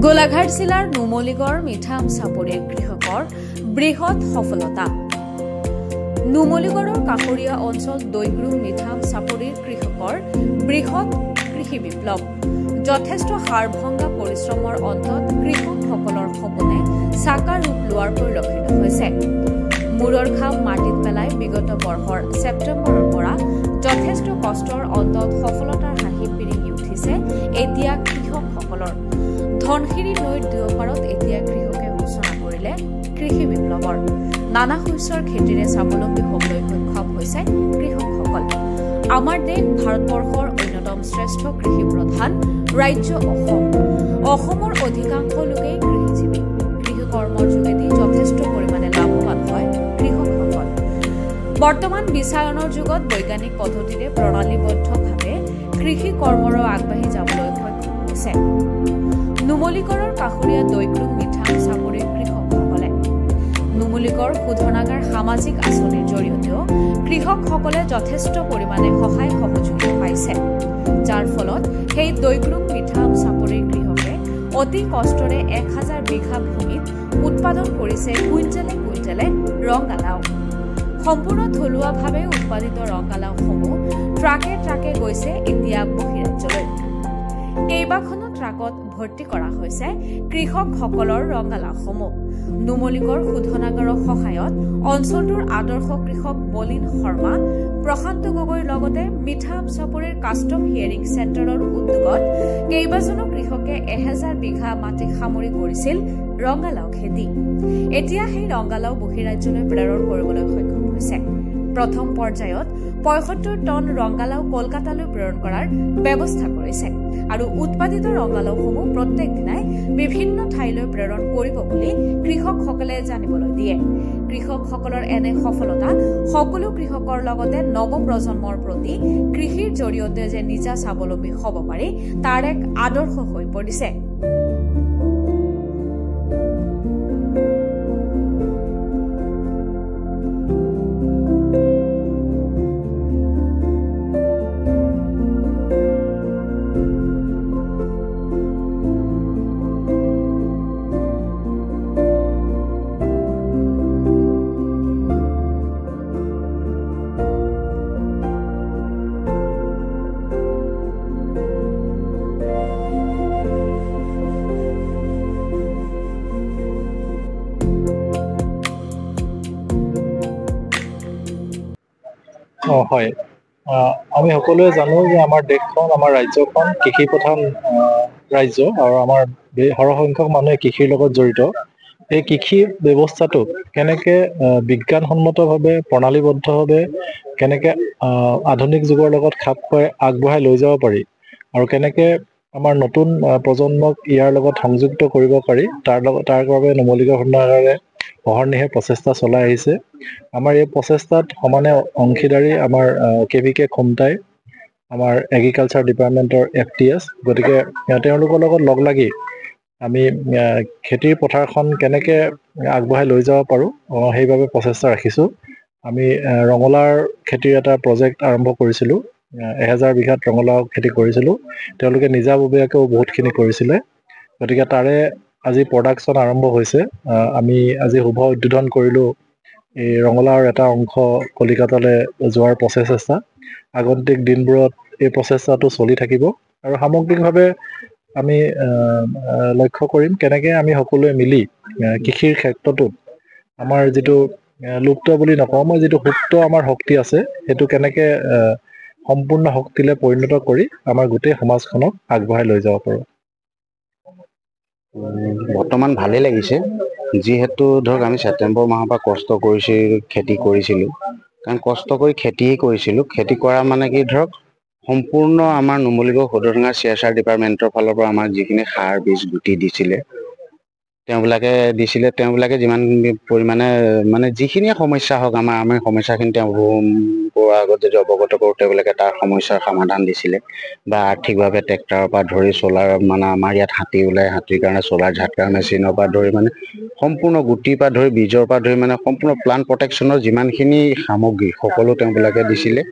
গোলাঘাট জিলাৰ নুমলীগড় মিঠাম চাপৰিৰ কৃষকৰ বৃহৎ সফলতা। নুমলীগড়ৰ কাষৰীয়া অঞ্চল দৈগ্ৰুম মিঠাম চাপৰিৰ কৃষকৰ বৃহৎ কৃষি বিপ্লৱ। যথেষ্ট হাড়ভংগা পৰিশ্ৰমৰ অন্তত কৃষকসকলৰ সপোনে সাকাৰ ৰূপ লোৱাৰ পৰিলক্ষিত হৈছে। মূৰৰ ঘাম মাটিত পেলাই বিগত বৰ্ষৰ ছেপ্টেম্বৰৰ পৰা যথেষ্ট কষ্টৰ অন্তত সফলতাৰ হাঁহি বিৰিঙি উঠিছে এতিয়া কৃষকসকলৰ। ধনশিৰি নৈৰ দুয়োপাৰত এতিয়া কৃষকে সূচনা কৰিলে কৃষি বিপ্লৱৰ। নানা শস্যৰ খেতিৰে স্বাৱলম্বী হ'বলৈ সক্ষম হৈছে কৃষকসকল। আমাৰ দেশ ভাৰতবৰ্ষৰ অন্যতম শ্ৰেষ্ঠ কৃষি প্ৰধান ৰাজ্য অসম। অসমৰ অধিকাংশ লোকেই কৃষিজীৱী। কৃষি কৰ্মৰ যোগেদি যথেষ্ট পৰিমাণে লাভৱান হয় কৃষকসকল। বৰ্তমান বিশ্বায়নৰ যুগত বৈজ্ঞানিক পদ্ধতিৰে প্ৰণালীবদ্ধভাৱে কৃষি কৰ্মৰ আগবাঢ়ি যাবলৈ সক্ষম হৈছে নুমলীগড়ৰ কাষৰীয়া দৈগ্ৰুম মিঠাম চাপৰিৰ কৃষকসকলে। নুমলীগড় শোধনাগাৰ সামাজিক আঁচনিৰ জৰিয়তেও কৃষকসকলে যথেষ্ট পৰিমাণে সহায় সহযোগিতা পাইছে, যাৰ ফলত সেই দৈগ্ৰুম মিঠাম চাপৰিৰ কৃষকে অতি কষ্টৰে 1000 বিঘা ভূমিত উৎপাদন কৰিছে কুইণ্টেলে কুইণ্টেলে ৰঙালাও। সম্পূৰ্ণ থলুৱাভাৱে উৎপাদিত ৰঙালাওসমূহ ট্ৰাকে ট্ৰাকে গৈছে এতিয়া বহিৰাজ্যলৈ। কেইবাখনো ট্ৰাকত ভৰ্তি কৰা হৈছে কৃষকসকলৰ ৰঙালাওসমূহ। নুমলীগড় শোধনাগাৰৰ সহায়ত অঞ্চলটোৰ আদৰ্শ কৃষক বলিন শৰ্মা, প্ৰশান্ত গগৈৰ লগতে মিঠাম চাপৰিৰ কাষ্টম হিয়াৰিং চেণ্টাৰৰ উদ্যোগত কেইবাজনো কৃষকে 1000 বিঘা মাটি সামৰি কৰিছিল ৰঙালাও খেতি। এতিয়া সেই ৰঙালাও বহিৰাজ্যলৈ প্ৰেৰণ কৰিবলৈ সক্ষম হৈছে। প্ৰথম পৰ্যায়ত 75 টন ৰঙালাও কলকাতালৈ প্ৰেৰণ কৰাৰ ব্যৱস্থা কৰিছে আৰু উৎপাদিত ৰঙালাওসমূহ প্ৰত্যেক দিনাই বিভিন্ন ঠাইলৈ প্ৰেৰণ কৰিব বুলি কৃষকসকলে জানিবলৈ দিয়ে। কৃষকসকলৰ এনে সফলতা সকলো কৃষকৰ লগতে নৱপ্ৰজন্মৰ প্ৰতি কৃষিৰ জৰিয়তে যে নিজা স্বাৱলম্বী হ'ব পাৰি তাৰ এক আদৰ্শ হৈ পৰিছে। হয়, আমি সকলোৱে জানো যে আমাৰ দেশখন, আমাৰ ৰাজ্যখন কৃষি প্ৰধান ৰাজ্য আৰু আমাৰ সৰহসংখ্যক মানুহে কৃষিৰ লগত জড়িত। এই কৃষি ব্যৱস্থাটোক কেনেকে বিজ্ঞানসন্মতভাৱে প্ৰণালীবদ্ধভাৱে কেনেকে আধুনিক যুগৰ লগত খাপ খুৱাই আগবঢ়াই লৈ যাব পাৰি আৰু কেনেকে আমাৰ নতুন প্ৰজন্মক ইয়াৰ লগত সংযুক্ত কৰিব পাৰি তাৰ বাবে নুমলীগড় শোধনাগাৰে অহৰ্নিশে প্ৰচেষ্টা চলাই আহিছে। আমাৰ এই প্ৰচেষ্টাত সমানে অংশীদাৰী আমাৰ KVK খুমটাই, আমাৰ এগ্ৰিকালচাৰ ডিপাৰ্টমেণ্টৰ FTS। গতিকে তেওঁলোকৰ লগত লগ লাগি আমি খেতিৰ পথাৰখন কেনেকে আগবঢ়াই লৈ যাব পাৰোঁ সেইবাবে প্ৰচেষ্টা ৰাখিছোঁ। আমি ৰঙালাওৰ খেতিৰ এটা প্ৰজেক্ট আৰম্ভ কৰিছিলোঁ। 1000 বিঘাত ৰঙালাও খেতি কৰিছিলোঁ। তেওঁলোকে নিজাববীয়াকেও বহুতখিনি কৰিছিলে। গতিকে তাৰে আজি প্ৰডাকশ্যন আৰম্ভ হৈছে। আমি আজি শুভ উদ্বোধন কৰিলোঁ এই ৰঙালাওৰ এটা অংশ কলিকাতালৈ যোৱাৰ প্ৰচেষ্টা। আগন্তুক দিনবোৰত এই প্ৰচেষ্টাটো চলি থাকিব আৰু সামগ্ৰিকভাৱে আমি লক্ষ্য কৰিম কেনেকৈ আমি সকলোৱে মিলি কৃষিৰ ক্ষেত্ৰতো আমাৰ যিটো লুপ্ত বুলি নকওঁ মই, যিটো সুপ্ত আমাৰ শক্তি আছে সেইটো কেনেকৈ সম্পূৰ্ণ শক্তিলৈ পৰিণত কৰি আমাৰ গোটেই সমাজখনক আগবঢ়াই লৈ যাব পাৰোঁ। বৰ্তমান ভালেই লাগিছে, যিহেতু ধৰক আমি ছেপ্টেম্বৰ মাহৰ পৰা কষ্ট খেতি কৰিছিলোঁ। কাৰণ কষ্ট কৰি খেতিয়ে কৰিছিলোঁ। খেতি কৰা মানে কি ধৰক সম্পূৰ্ণ আমাৰ নুমলীগড় শোধনাগাৰ CSR ডিপাৰ্টমেণ্টৰ ফালৰ পৰা আমাক যিখিনি সাৰ বীজ গুটি দিছিলে তেওঁবিলাকে যিমান পৰিমাণে মানে যিখিনিয়ে সমস্যা হওক আমি সমস্যাখিনি পোৱাৰ আগত যদি অৱগত কৰোঁ তেওঁলোকে তাৰ সমস্যাৰ সমাধান দিছিলে বা আৰ্থিকভাৱে ট্ৰেক্টৰৰ পৰা ধৰি চ'লাৰ মানে আমাৰ ইয়াত হাতী ওলাই হাতীৰ কাৰণে চ'লাৰ ঝাটকা মেচিনৰ পৰা ধৰি মানে সম্পূৰ্ণ গুটিৰ পৰা ধৰি বীজৰ পৰা ধৰি মানে সম্পূৰ্ণ প্লাণ্ট প্ৰটেকশ্যনৰ যিমানখিনি সামগ্ৰী সকলো তেওঁবিলাকে দিছিলে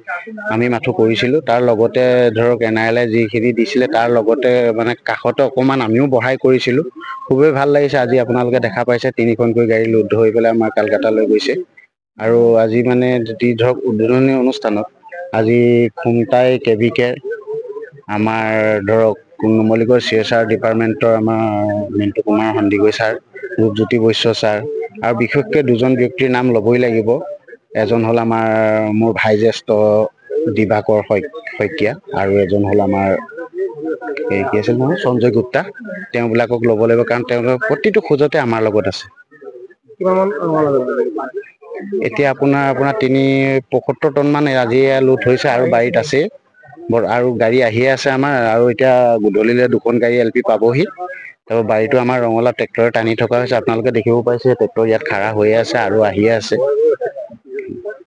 আমি মাথো কৰিছিলোঁ তাৰ লগতে ধৰক NRLয়ে যিখিনি দিছিলে তাৰ লগতে মানে কাষতে অকণমান আমিও বঢ়াই কৰিছিলোঁ খুবেই ভাল লাগিছে আজি আপোনালোকে দেখা পাইছে 3খনকৈ গাড়ী লোড হৈ পেলাই আমাৰ কালকাতালৈ গৈছে আৰু আজি মানে যি ধৰক উদ্বোধনী অনুষ্ঠানত আজি খুমটাই কেভিকে আমাৰ ধৰক নুমলীগড় CSR ডিপাৰ্টমেণ্টৰ আমাৰ মিণ্টু কুমাৰ সন্দিকৈ ছাৰ ৰূপজ্যোতি বৈশ্য ছাৰ আৰু বিশেষকৈ দুজন ব্যক্তিৰ নাম ল'বই লাগিব এজন হ'ল আমাৰ মোৰ ভাইজ্যেষ্ঠ দিবাকৰ শইকীয়া আৰু এজন হ'ল আমাৰ কি আছিল নহয় সঞ্জয় গুপ্তা তেওঁবিলাকক ল'ব লাগিব কাৰণ তেওঁলোকে প্ৰতিটো খোজতে আমাৰ লগত আছে এতিয়া আপোনাৰ 75 টন মান আজি লোড হৈছে আৰু বাৰীত আছে আৰু গাড়ী আহিয়ে আছে আমাৰ আৰু এতিয়া গধূলিলৈ 2খন গাড়ী LP পাবহি তাৰপৰা বাৰীটো আমাৰ ৰঙালাও ট্ৰেক্টৰে টানি থকা হৈছে আপোনালোকে দেখিব পাইছে ট্ৰেক্টৰ ইয়াত খাৰা হৈয়ে আছে আৰু আহিয়ে আছে